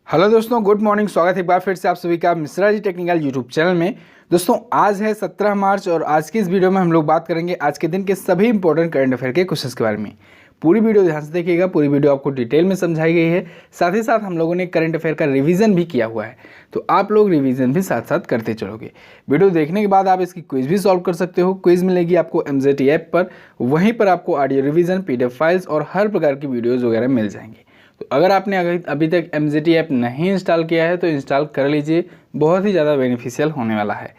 Hello दोस्तों, good morning. स्वागत है एक बार फिर से आप सभी का Mishra ji technical YouTube channel में। दोस्तों आज है 17 मार्च और आज की इस वीडियो में हम लोग बात करेंगे आज के दिन के सभी इंपॉर्टेंट करंट अफेयर के क्वेश्चंस के बारे में। पूरी वीडियो ध्यान से देखिएगा, पूरी वीडियो आपको डिटेल में समझाई गई है। साथ ही साथ हम लोगों ने करंट अफेयर का रिवीजन भी किया हुआ है, तो आप लोग रिवीजन भी साथ साथ करते चलोगे। वीडियो देखने के बाद आप इसकी क्विज भी सॉल्व कर सकते हो। क्विज मिलेगी आपको MZT ऐप पर, वहीं पर आपको ऑडियो रिवीजन, PDF फाइल्स और हर प्रकार की वीडियोज़ वगैरह मिल जाएंगी। तो अगर आपने अभी तक MZT ऐप नहीं इंस्टॉल किया है तो इंस्टॉल कर लीजिए, बहुत ही ज़्यादा बेनिफिशियल होने वाला है।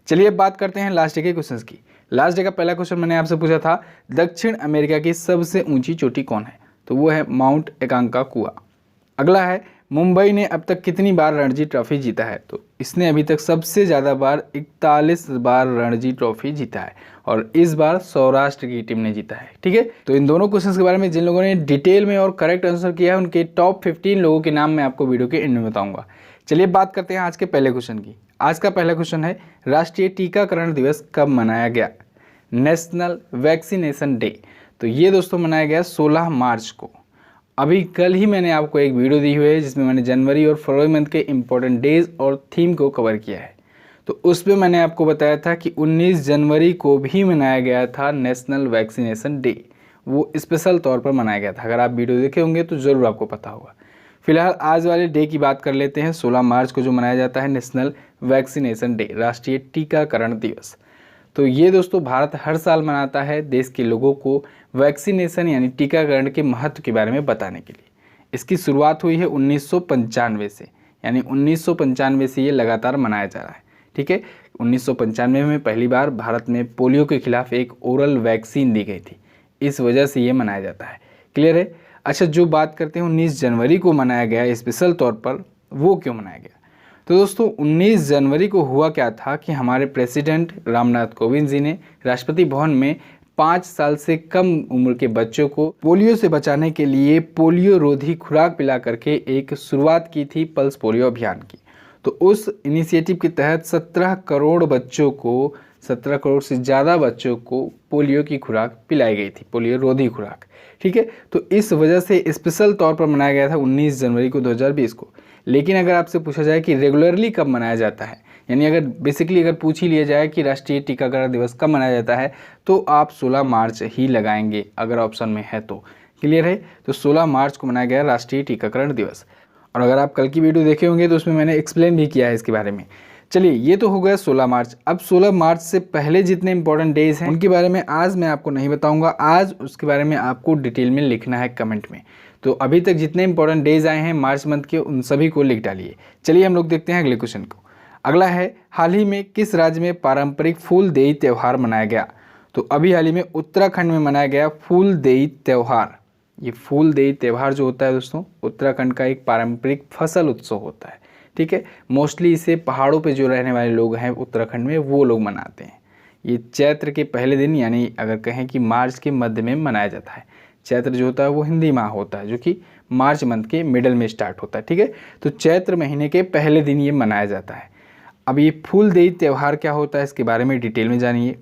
चलिए अब बात करते हैं लास्ट डे के क्वेश्चंस की। लास्ट डे का पहला क्वेश्चन मैंने आपसे पूछा था, दक्षिण अमेरिका की सबसे ऊंची चोटी कौन है? तो वो है माउंट एकांकागुआ। अगला है, मुंबई ने अब तक कितनी बार रणजी ट्रॉफी जीता है? तो इसने अभी तक सबसे ज़्यादा बार 41 बार रणजी ट्रॉफी जीता है और इस बार सौराष्ट्र की टीम ने जीता है। ठीक है, तो इन दोनों क्वेश्चंस के बारे में जिन लोगों ने डिटेल में और करेक्ट आंसर किया है उनके टॉप 15 लोगों के नाम मैं आपको वीडियो के एंड में बताऊंगा। चलिए बात करते हैं आज के पहले क्वेश्चन की। आज का पहला क्वेश्चन है, राष्ट्रीय टीकाकरण दिवस कब मनाया गया? National vaccination day. तो ये दोस्तों मनाया गया 16 मार्च को। अभी कल ही मैंने आपको एक वीडियो दी हुई है जिसमें मैंने जनवरी और फरवरी मंथ के इंपॉर्टेंट डेज और थीम को कवर किया है। तो उसमें मैंने आपको बताया था कि 19 जनवरी को भी मनाया गया था नेशनल वैक्सीनेशन डे। वो स्पेशल तौर पर मनाया गया था। अगर आप वीडियो देखे होंगे तो ज़रूर आपको पता होगा। फिलहाल आज वाले डे की बात कर लेते हैं। 16 मार्च को जो मनाया जाता है नेशनल वैक्सीनेशन डे, राष्ट्रीय टीकाकरण दिवस। तो ये दोस्तों भारत हर साल मनाता है देश के लोगों को वैक्सीनेशन यानी टीकाकरण के महत्व के बारे में बताने के लिए। इसकी शुरुआत हुई है 1995 से, यानी 1995 से ये लगातार मनाया जा रहा है। ठीक है, 1995 में पहली बार भारत में पोलियो के खिलाफ एक ओरल वैक्सीन दी गई थी, इस वजह से ये मनाया जाता है। क्लियर है? अच्छा, जो बात करते हैं 19 जनवरी को मनाया गया स्पेशल तौर पर, वो क्यों मनाया गया? तो दोस्तों 19 जनवरी को हुआ क्या था कि हमारे प्रेसिडेंट रामनाथ कोविंद जी ने राष्ट्रपति भवन में 5 साल से कम उम्र के बच्चों को पोलियो से बचाने के लिए पोलियो रोधी खुराक पिला करके एक शुरुआत की थी पल्स पोलियो अभियान की। तो उस इनिशिएटिव के तहत 17 करोड़ बच्चों को, 17 करोड़ से ज़्यादा बच्चों को पोलियो की खुराक पिलाई गई थी, पोलियो रोधी खुराक। ठीक है, तो इस वजह से स्पेशल तौर पर मनाया गया था 19 जनवरी को 2020 को। लेकिन अगर आपसे पूछा जाए कि रेगुलरली कब मनाया जाता है, यानी अगर बेसिकली अगर पूछ ही लिया जाए कि राष्ट्रीय टीकाकरण दिवस कब मनाया जाता है, तो आप 16 मार्च ही लगाएंगे अगर ऑप्शन में है तो। क्लियर है? तो 16 मार्च को मनाया गया राष्ट्रीय टीकाकरण दिवस। और अगर आप कल की वीडियो देखे होंगे तो उसमें मैंने एक्सप्लेन भी किया है इसके बारे में। चलिए, ये तो हो गया 16 मार्च। अब 16 मार्च से पहले जितने इंपॉर्टेंट डेज हैं उनके बारे में आज मैं आपको नहीं बताऊंगा। आज उसके बारे में आपको डिटेल में लिखना है कमेंट में। तो अभी तक जितने इंपॉर्टेंट डेज आए हैं मार्च मंथ के, उन सभी को लिख डालिए। चलिए हम लोग देखते हैं अगले क्वेश्चन को। अगला है, हाल ही में किस राज्य में पारंपरिक फूलदेई त्यौहार मनाया गया? तो अभी हाल ही में उत्तराखंड में मनाया गया फूलदेई त्यौहार। ये फूलदेई त्यौहार जो होता है दोस्तों, उत्तराखंड का एक पारंपरिक फसल उत्सव होता है। ठीक है, मोस्टली इसे पहाड़ों पे जो रहने वाले लोग हैं उत्तराखंड में, वो लोग मनाते हैं। ये चैत्र के पहले दिन, यानी अगर कहें कि मार्च के मध्य में मनाया जाता है। चैत्र जो होता है वो हिंदी माह होता है, जो कि मार्च मंथ के मिडल में स्टार्ट होता है। ठीक है, तो चैत्र महीने के पहले दिन ये मनाया जाता है। अब ये फूलदेई त्यौहार क्या होता है, इसके बारे में डिटेल में जानिए।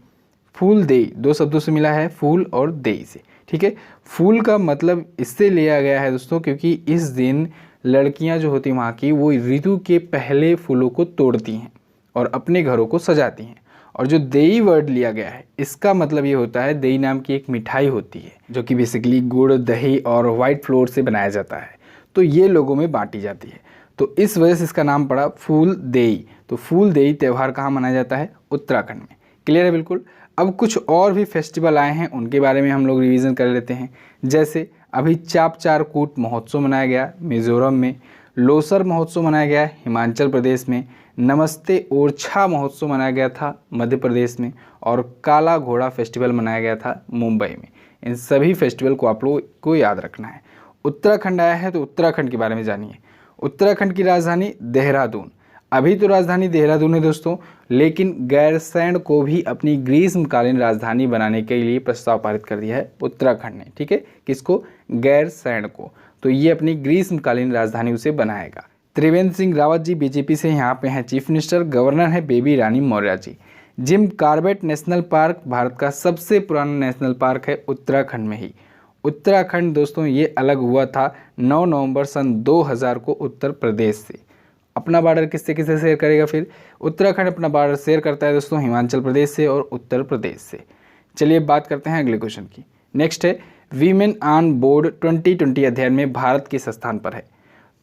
फूलदेई 2 शब्दों से मिला है, फूल और देई से। ठीक है, फूल का मतलब इससे लिया गया है दोस्तों क्योंकि इस दिन लड़कियां जो होती हैं वहाँ की, वो ऋतु के पहले फूलों को तोड़ती हैं और अपने घरों को सजाती हैं। और जो देई वर्ड लिया गया है, इसका मतलब ये होता है, देई नाम की एक मिठाई होती है जो कि बेसिकली गुड़, दही और वाइट फ्लोर से बनाया जाता है। तो ये लोगों में बांटी जाती है, तो इस वजह से इसका नाम पड़ा फूल देई। तो फूल देई त्यौहार कहाँ मनाया जाता है? उत्तराखंड में। क्लियर है? बिल्कुल। अब कुछ और भी फेस्टिवल आए हैं, उनके बारे में हम लोग रिवीजन कर लेते हैं। जैसे अभी चापचारकूट महोत्सव मनाया गया मिजोरम में, लोसर महोत्सव मनाया गया हिमाचल प्रदेश में, नमस्ते ओरछा महोत्सव मनाया गया था मध्य प्रदेश में, और काला घोड़ा फेस्टिवल मनाया गया था मुंबई में। इन सभी फेस्टिवल को आप लोगों को याद रखना है। उत्तराखंड आया है तो उत्तराखंड के बारे में जानिए। उत्तराखंड की राजधानी देहरादून। अभी तो राजधानी देहरादून है दोस्तों, लेकिन गैरसैंण को भी अपनी ग्रीष्मकालीन राजधानी बनाने के लिए प्रस्ताव पारित कर दिया है उत्तराखंड ने। ठीक है, किसको? गैरसैंण को। तो ये अपनी ग्रीष्मकालीन राजधानी उसे बनाएगा। त्रिवेंद्र सिंह रावत जी बीजेपी से यहाँ पे हैं चीफ मिनिस्टर। गवर्नर है Baby Rani Maurya ji. Jim Corbett national park Bharat का सबसे पुराना नेशनल पार्क है उत्तराखंड में ही। उत्तराखंड दोस्तों ये अलग हुआ था 9 नवंबर सन 2000 को उत्तर प्रदेश से। अपना बॉर्डर किससे किससे शेयर करेगा? फिर उत्तराखंड अपना बॉर्डर शेयर करता है दोस्तों हिमाचल प्रदेश से और उत्तर प्रदेश से। चलिए बात करते हैं अगले क्वेश्चन की। नेक्स्ट है वीमेन ऑन बोर्ड 2020 अध्ययन में भारत किस स्थान पर है?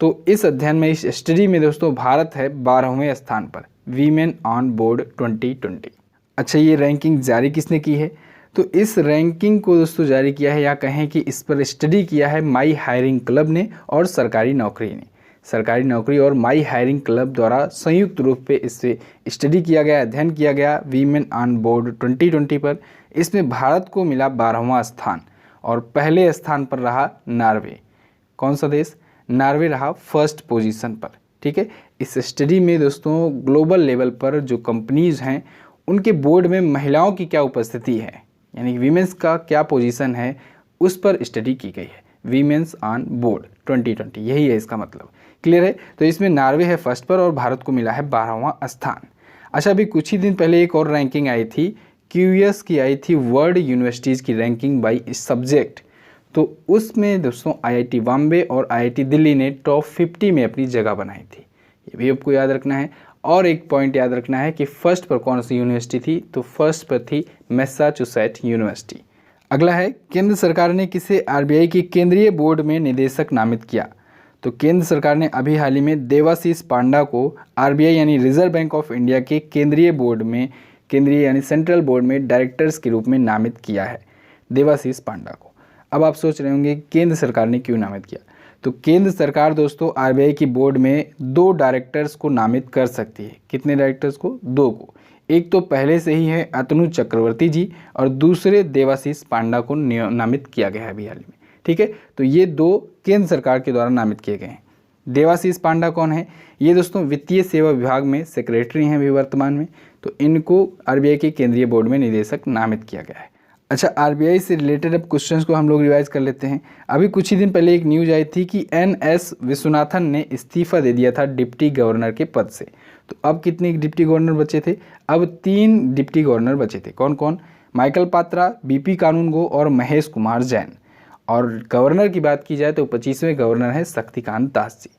तो इस अध्ययन में, इस स्टडी में दोस्तों भारत है 12वें स्थान पर, वीमेन ऑन बोर्ड 2020। अच्छा, ये रैंकिंग जारी किसने की है? तो इस रैंकिंग को दोस्तों जारी किया है या कहें कि इस पर स्टडी किया है माई हायरिंग क्लब ने और सरकारी नौकरी ने। सरकारी नौकरी और माई हायरिंग क्लब द्वारा संयुक्त रूप से इससे स्टडी किया गया, अध्ययन किया गया वीमेन ऑन बोर्ड 2020 पर। इसमें भारत को मिला 12वां स्थान और पहले स्थान पर रहा नॉर्वे। कौन सा देश? नॉर्वे रहा फर्स्ट पोजीशन पर। ठीक है, इस स्टडी में दोस्तों ग्लोबल लेवल पर जो कंपनीज हैं उनके बोर्ड में महिलाओं की क्या उपस्थिति है, यानी वीमेंस का क्या पोजीशन है, उस पर स्टडी की गई है। वीमेंस ऑन बोर्ड 2020, यही है इसका मतलब। क्लियर है? तो इसमें नॉर्वे है फर्स्ट पर और भारत को मिला है 12वां स्थान। अच्छा, अभी कुछ ही दिन पहले एक और रैंकिंग आई थी, क्यूएस की आई थी, वर्ल्ड यूनिवर्सिटीज़ की रैंकिंग बाई सब्जेक्ट। तो उसमें दोस्तों आईआईटी बॉम्बे और आईआईटी दिल्ली ने टॉप 50 में अपनी जगह बनाई थी। ये भी आपको याद रखना है। और एक पॉइंट याद रखना है कि फर्स्ट पर कौन सी यूनिवर्सिटी थी? तो फर्स्ट पर थी मैसाचुसेट्स यूनिवर्सिटी। अगला है केंद्र सरकार ने किसे आरबीआई के केंद्रीय बोर्ड में निदेशक नामित किया? तो केंद्र सरकार ने अभी हाल ही में देवाशीष पांडा को आरबीआई यानी रिजर्व बैंक ऑफ इंडिया के केंद्रीय बोर्ड में, केंद्रीय यानी सेंट्रल बोर्ड में डायरेक्टर्स के रूप में नामित किया है, देवाशीष पांडा को। अब आप सोच रहे होंगे केंद्र सरकार ने क्यों नामित किया? तो केंद्र सरकार दोस्तों आरबीआई की बोर्ड में 2 डायरेक्टर्स को नामित कर सकती है। कितने डायरेक्टर्स को? 2 को। एक तो पहले से ही है अतनु चक्रवर्ती जी और दूसरे देवाशीष पांडा को नामित किया गया है अभी हाल में। ठीक है, तो ये 2 केंद्र सरकार के द्वारा नामित किए गए हैं। देवाशीष पांडा कौन है? ये दोस्तों वित्तीय सेवा विभाग में सेक्रेटरी हैं अभी वर्तमान में। तो इनको आरबीआई के केंद्रीय बोर्ड में निदेशक नामित किया गया है। अच्छा, आरबीआई से रिलेटेड अब क्वेश्चंस को हम लोग रिवाइज कर लेते हैं। अभी कुछ ही दिन पहले एक न्यूज आई थी कि एनएस विश्वनाथन ने इस्तीफा दे दिया था डिप्टी गवर्नर के पद से। तो अब कितने डिप्टी गवर्नर बचे थे? अब 3 डिप्टी गवर्नर बचे थे। कौन कौन? माइकल पात्रा, बीपी कानूनगो और महेश कुमार जैन। और गवर्नर की बात की जाए तो 25वें गवर्नर है शक्तिकांत दास जी।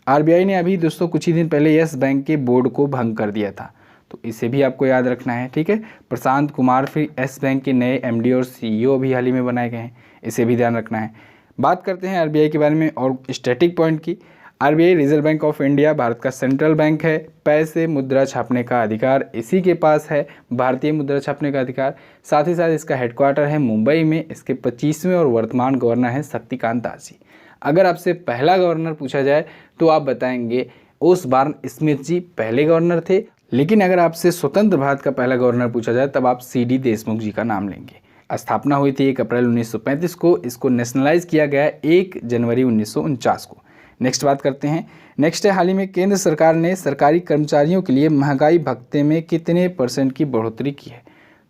आरबीआई ने अभी दोस्तों कुछ ही दिन पहले यस बैंक के बोर्ड को भंग कर दिया था, तो इसे भी आपको याद रखना है। ठीक है, प्रशांत कुमार फिर यस बैंक के नए एमडी और सीईओ भी हाल ही में बनाए गए हैं, इसे भी ध्यान रखना है। बात करते हैं आरबीआई के बारे में और स्टैटिक पॉइंट की। RBI reserve bank of India Bharat का सेंट्रल बैंक है। पैसे मुद्रा छापने का अधिकार इसी के पास है, भारतीय मुद्रा छापने का अधिकार। साथ ही साथ इसका हेडक्वार्टर है मुंबई में। इसके 25वें और वर्तमान गवर्नर हैं शक्तिकांत दास जी। अगर आपसे पहला गवर्नर पूछा जाए तो आप बताएंगे ओसबॉर्न स्मिथ जी पहले गवर्नर थे, लेकिन अगर आपसे स्वतंत्र भारत का पहला गवर्नर पूछा जाए तब आप सीडी देशमुख जी का नाम लेंगे। स्थापना हुई थी 1 अप्रैल 1935 को। इसको नेशनलाइज किया गया 1 जनवरी 1949 को। नेक्स्ट बात करते हैं। नेक्स्ट है हाल ही में केंद्र सरकार ने सरकारी कर्मचारियों के लिए महंगाई भत्ते में कितने % की बढ़ोतरी की है?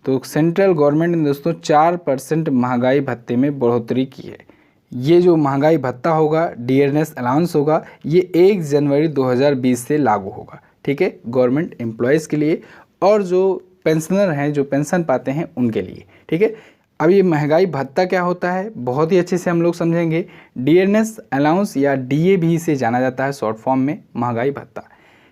तो सेंट्रल गवर्नमेंट ने दोस्तों 4% महंगाई भत्ते में बढ़ोतरी की है। ये जो महंगाई भत्ता होगा, डियरनेस अलाउंस होगा, ये 1 जनवरी 2020 से लागू होगा। ठीक है, गवर्नमेंट एम्प्लॉयज़ के लिए और जो पेंशनर हैं, जो पेंशन पाते हैं, उनके लिए। ठीक है, अब ये महंगाई भत्ता क्या होता है बहुत ही अच्छे से हम लोग समझेंगे। डियरनेस अलाउंस या डीए भी इसे जाना जाता है शॉर्ट फॉर्म में, महंगाई भत्ता।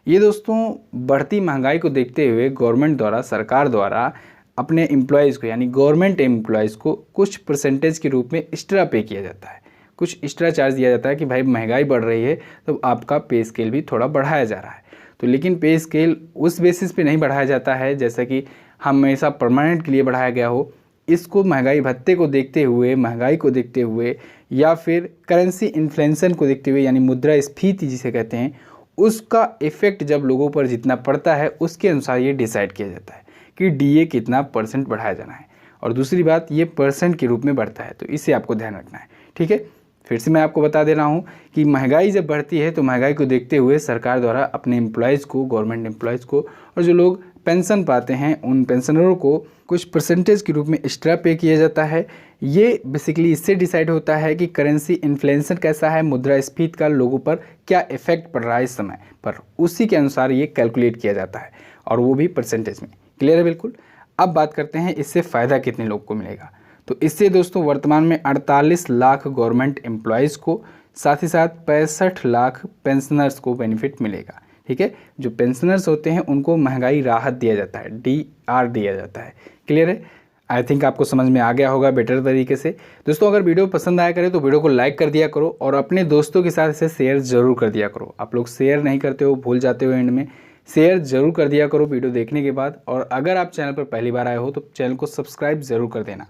ये दोस्तों बढ़ती महंगाई को देखते हुए गवर्नमेंट द्वारा, सरकार द्वारा अपने एम्प्लॉयज़ को यानी गवर्नमेंट एम्प्लॉयज़ को कुछ % के रूप में एक्स्ट्रा पे किया जाता है, कुछ एक्स्ट्रा चार्ज दिया जाता है कि भाई महंगाई बढ़ रही है तो आपका पे स्केल भी थोड़ा बढ़ाया जा रहा है। तो लेकिन पे स्केल उस बेसिस पे नहीं बढ़ाया जाता है जैसा कि हमेशा परमानेंट के लिए बढ़ाया गया हो। इसको महंगाई भत्ते को देखते हुए, महंगाई को देखते हुए या फिर करेंसी इन्फ्लेशन को देखते हुए, यानी मुद्रास्फीति जिसे कहते हैं, उसका इफेक्ट जब लोगों पर जितना पड़ता है उसके अनुसार ये डिसाइड किया जाता है कि डीए कितना % बढ़ाया जाना है। और दूसरी बात, ये % के रूप में बढ़ता है, तो इसे आपको ध्यान रखना है। ठीक है, फिर से मैं आपको बता दे रहा हूँ कि महंगाई जब बढ़ती है तो महंगाई को देखते हुए सरकार द्वारा अपने एम्प्लॉयज़ को, गवर्नमेंट एम्प्लॉयज़ को और जो लोग पेंशन पाते हैं उन पेंशनरों को कुछ % के रूप में एक्स्ट्रा पे किया जाता है। ये बेसिकली इससे डिसाइड होता है कि करेंसी इन्फ्लेशन कैसा है, मुद्रास्फीति का लोगों पर क्या इफेक्ट पड़ रहा है इस समय पर, उसी के अनुसार ये कैलकुलेट किया जाता है और वो भी % में। क्लियर है बिल्कुल। अब बात करते हैं इससे फ़ायदा कितने लोग को मिलेगा। तो इससे दोस्तों वर्तमान में 48 लाख गवर्नमेंट एम्प्लॉयज़ को, साथ ही साथ 65 लाख पेंशनर्स को बेनिफिट मिलेगा। ठीक है, जो पेंशनर्स होते हैं उनको महंगाई राहत दिया जाता है, DR दिया जाता है। क्लियर है? आई थिंक आपको समझ में आ गया होगा बेटर तरीके से। दोस्तों अगर वीडियो पसंद आया करे तो वीडियो को लाइक कर दिया करो और अपने दोस्तों के साथ इसे शेयर ज़रूर कर दिया करो। आप लोग शेयर नहीं करते हो, भूल जाते हो एंड में, शेयर ज़रूर कर दिया करो वीडियो देखने के बाद। और अगर आप चैनल पर पहली बार आए हो तो चैनल को सब्सक्राइब ज़रूर कर देना।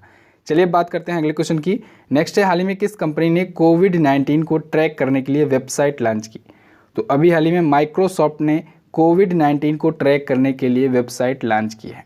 चलिए बात करते हैं अगले क्वेश्चन की। नेक्स्ट है, हाल ही में किस कंपनी ने कोविड-19 को ट्रैक करने के लिए वेबसाइट लॉन्च की? तो अभी हाल ही में माइक्रोसॉफ्ट ने कोविड-19 को ट्रैक करने के लिए वेबसाइट लॉन्च की है।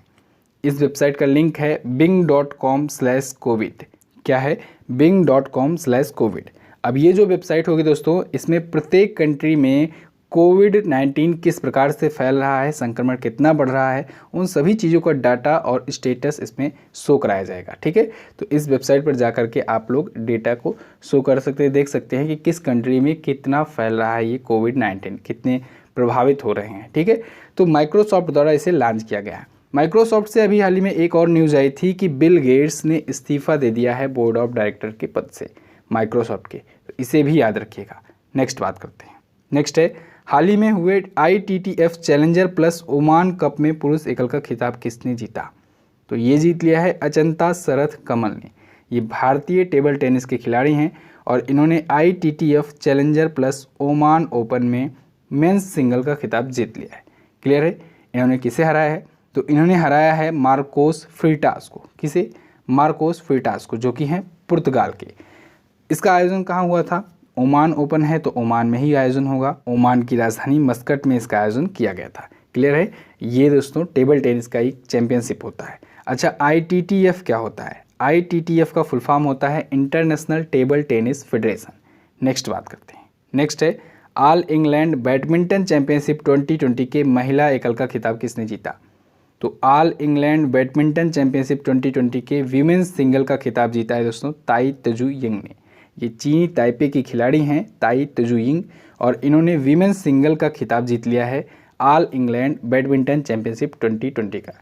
इस वेबसाइट का लिंक है bing.com/covid। क्या है? bing.com/covid। अब ये जो वेबसाइट होगी दोस्तों, इसमें प्रत्येक कंट्री में कोविड-19 किस प्रकार से फैल रहा है, संक्रमण कितना बढ़ रहा है, उन सभी चीज़ों का डाटा और स्टेटस इसमें शो कराया जाएगा। ठीक है, तो इस वेबसाइट पर जा करके आप लोग डेटा को शो कर सकते हैं, देख सकते हैं कि किस कंट्री में कितना फैल रहा है ये कोविड-19, कितने प्रभावित हो रहे हैं। ठीक है, तो माइक्रोसॉफ्ट द्वारा इसे लॉन्च किया गया है। माइक्रोसॉफ्ट से अभी हाल ही में एक और न्यूज़ आई थी कि बिल गेट्स ने इस्तीफ़ा दे दिया है बोर्ड ऑफ डायरेक्टर के पद से माइक्रोसॉफ्ट के, तो इसे भी याद रखिएगा। नेक्स्ट बात करते हैं। नेक्स्ट है, हाल ही में हुए ITTF challenger plus Oman cup में पुरुष एकल का खिताब किसने जीता? तो ये जीत लिया है अचंता शरथ कमल ने। ये भारतीय टेबल टेनिस के खिलाड़ी हैं और इन्होंने ITTF challenger plus Oman open में मेंस सिंगल का खिताब जीत लिया है। क्लियर है? इन्होंने किसे हराया है? तो इन्होंने हराया है मार्कोस फ्रीटास को। किसे? मार्कोस फ्रीटास को, जो कि हैं पुर्तगाल के। इसका आयोजन कहाँ हुआ था? ओमान ओपन है तो ओमान में ही आयोजन होगा। ओमान की राजधानी मस्कट में इसका आयोजन किया गया था। क्लियर है? ये दोस्तों टेबल टेनिस का एक चैंपियनशिप होता है। अच्छा, ITTF क्या होता है? ITTF का फुल फॉर्म होता है international table tennis federation. Next बात करते हैं। नेक्स्ट है, ऑल इंग्लैंड बैडमिंटन चैंपियनशिप 2020 के महिला एकल का खिताब किसने जीता? तो ऑल इंग्लैंड बैडमिंटन चैंपियनशिप 2020 के वीमेंस सिंगल का खिताब जीता है दोस्तों ताई तजू यिंग ने। ये चीनी ताइपे की खिलाड़ी हैं ताई तजू यिंग, और इन्होंने वीमेंस सिंगल का खिताब जीत लिया है ऑल इंग्लैंड बैडमिंटन चैंपियनशिप 2020 का।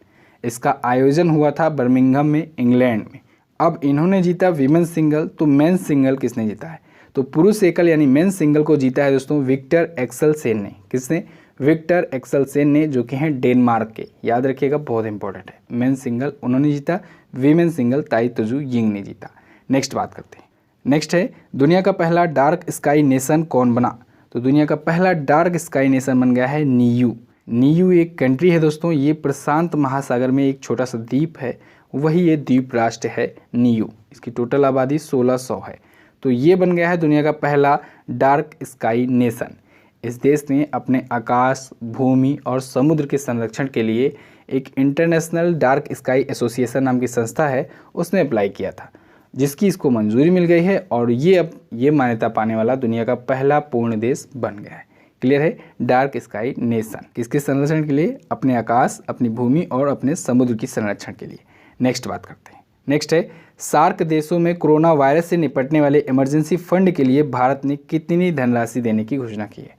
इसका आयोजन हुआ था बर्मिंघम में, इंग्लैंड में। अब इन्होंने जीता वीमेंस सिंगल, तो मेंस सिंगल किसने जीता है? तो पुरुष एकल यानी मेंस सिंगल को जीता है दोस्तों विक्टर एक्सेलसेन ने। किसने? विक्टर एक्सेलसेन ने, जो कि हैं डेनमार्क के। याद रखिएगा, बहुत इंपॉर्टेंट है। मेंस सिंगल उन्होंने जीता, वीमेन सिंगल ताई तजू यिंग ने जीता। नेक्स्ट बात करते हैं। नेक्स्ट है, दुनिया का पहला डार्क स्काई नेशन कौन बना? तो दुनिया का पहला डार्क स्काई नेशन बन गया है नीयू। नीयू एक कंट्री है दोस्तों, ये प्रशांत महासागर में एक छोटा सा द्वीप है, वही ये द्वीप राष्ट्र है नीयू। इसकी टोटल आबादी 1600 है। तो ये बन गया है दुनिया का पहला डार्क स्काई नेशन। इस देश ने अपने आकाश, भूमि और समुद्र के संरक्षण के लिए एक इंटरनेशनल डार्क स्काई एसोसिएशन नाम की संस्था है, उसने अप्लाई किया था, जिसकी इसको मंजूरी मिल गई है और ये अब ये मान्यता पाने वाला दुनिया का पहला पूर्ण देश बन गया है। क्लियर है? डार्क स्काई नेशन किसके संरक्षण के लिए? अपने आकाश, अपनी भूमि और अपने समुद्र की संरक्षण के लिए। नेक्स्ट बात करते हैं। नेक्स्ट है, सार्क देशों में कोरोना वायरस से निपटने वाले इमरजेंसी फंड के लिए भारत ने कितनी धनराशि देने की घोषणा की है?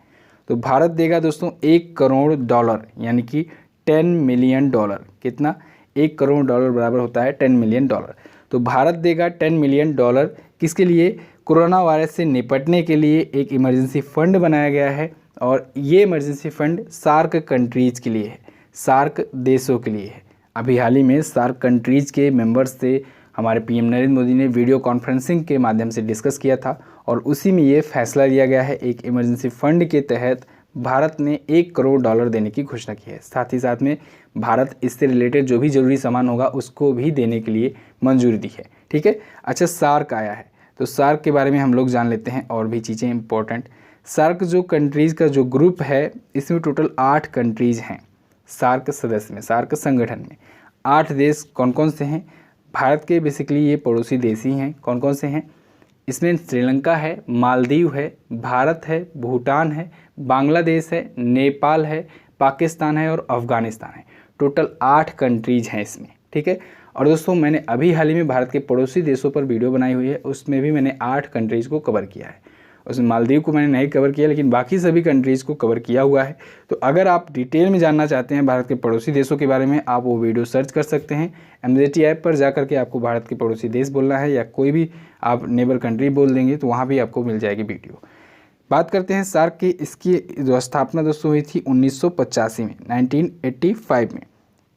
तो भारत देगा दोस्तों $1 करोड़, यानी कि $10 मिलियन। कितना? $1 करोड़ बराबर होता है $10 मिलियन। तो भारत देगा $10 मिलियन किसके लिए? कोरोना वायरस से निपटने के लिए एक इमरजेंसी फ़ंड बनाया गया है, और ये इमरजेंसी फ़ंड सार्क कंट्रीज़ के लिए है, सार्क देशों के लिए है। अभी हाल ही में सार्क कंट्रीज़ के मेंबर्स से हमारे PM नरेंद्र मोदी ने वीडियो कॉन्फ्रेंसिंग के माध्यम से डिस्कस किया था, और उसी में ये फैसला लिया गया है। एक इमरजेंसी फ़ंड के तहत भारत ने $1 करोड़ देने की घोषणा की है। साथ ही साथ में भारत इससे रिलेटेड जो भी ज़रूरी सामान होगा उसको भी देने के लिए मंजूरी दी है। ठीक है। अच्छा, सार्क आया है, तो सार्क के बारे में हम लोग जान लेते हैं और भी चीज़ें इंपॉर्टेंट। सार्क जो कंट्रीज़ का जो ग्रुप है, इसमें टोटल 8 कंट्रीज़ हैं सार्क सदस्य में, सार्क संगठन में। 8 देश कौन कौन से हैं? भारत के बेसिकली ये पड़ोसी देश ही हैं। कौन कौन से हैं? इसमें श्रीलंका है, मालदीव है, भारत है, भूटान है, बांग्लादेश है, नेपाल है, पाकिस्तान है और अफ़गानिस्तान है। टोटल 8 कंट्रीज़ हैं इसमें। ठीक है। और दोस्तों, मैंने अभी हाल ही में भारत के पड़ोसी देशों पर वीडियो बनाई हुई है, उसमें भी मैंने 8 कंट्रीज़ को कवर किया है। उसमें मालदीव को मैंने नहीं कवर किया, लेकिन बाकी सभी कंट्रीज़ को कवर किया हुआ है। तो अगर आप डिटेल में जानना चाहते हैं भारत के पड़ोसी देशों के बारे में, आप वो वीडियो सर्च कर सकते हैं। MJT ऐप पर जा करके आपको भारत के पड़ोसी देश बोलना है या कोई भी आप नेबर कंट्री बोल देंगे तो वहाँ भी आपको मिल जाएगी वीडियो। बात करते हैं सार्क की। इसकी जो स्थापना दोस्तों हुई थी 1985 में, 1985 में।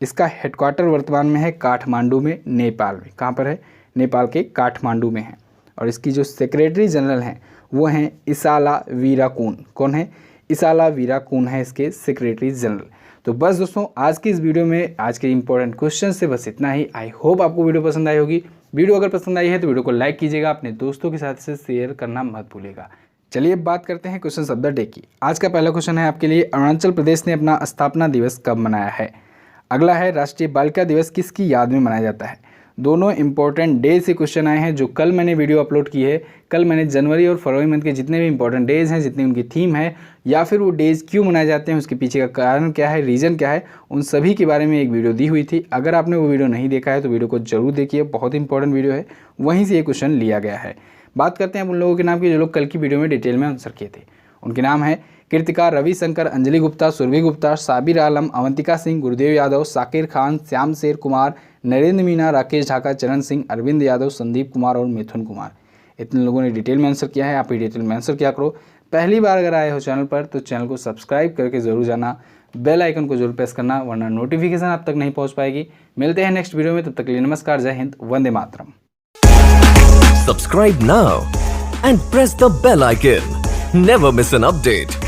इसका हेडक्वार्टर वर्तमान में है काठमांडू में, नेपाल में। कहाँ पर है? नेपाल के काठमांडू में है। और इसकी जो सेक्रेटरी जनरल हैं वो हैं इसाला वीराकून। कौन है? इसाला वीराकून है इसके सेक्रेटरी जनरल। तो बस दोस्तों आज की इस वीडियो में आज के इंपॉर्टेंट क्वेश्चन से बस इतना ही। आई होप आपको वीडियो पसंद आई होगी। वीडियो अगर पसंद आई है तो वीडियो को लाइक कीजिएगा, अपने दोस्तों के साथ इसे शेयर करना मत भूलिएगा। चलिए अब बात करते हैं क्वेश्चन ऑफ द डे की। आज का पहला क्वेश्चन है आपके लिए, अरुणाचल प्रदेश ने अपना स्थापना दिवस कब मनाया है? अगला है, राष्ट्रीय बालिका दिवस किसकी याद में मनाया जाता है? दोनों इंपॉर्टेंट डे से क्वेश्चन आए हैं जो कल मैंने वीडियो अपलोड की है। कल मैंने जनवरी और फरवरी मंथ के जितने भी इंपॉर्टेंट डेज हैं, जितनी उनकी थीम है या फिर वो डेज क्यों मनाए जाते हैं, उसके पीछे का कारण क्या है, रीज़न क्या है, उन सभी के बारे में एक वीडियो दी हुई थी। अगर आपने वो वीडियो नहीं देखा है तो वीडियो को जरूर देखिए, बहुत इंपॉर्टेंट वीडियो है, वहीं से ये क्वेश्चन लिया गया है। बात करते हैं उन लोगों के नाम की जो लोग कल की वीडियो में डिटेल में आंसर किए थे। उनके नाम है कीर्तिका, रविशंकर, अंजलि गुप्ता, सुरभि गुप्ता, साबिर आलम, अवंतिका सिंह, गुरुदेव यादव, साकिर खान, श्याम शेर कुमार, नरेंद्र मीना, राकेश ढाका, चरण सिंह, अरविंद यादव, संदीप कुमार और मिथुन कुमार। इतने लोगों ने डिटेल में आंसर किया है। आप भी डिटेल में आंसर किया करो। पहली बार अगर आए हो चैनल पर तो चैनल को सब्सक्राइब करके जरूर जाना, बेल आइकन को जरूर प्रेस करना, वरना नोटिफिकेशन आप तक नहीं पहुँच पाएगी। मिलते हैं नेक्स्ट वीडियो में, तब तक के लिए नमस्कार, जय Hind, Vande Mataram. Subscribe now and press the bell icon. Never miss an update.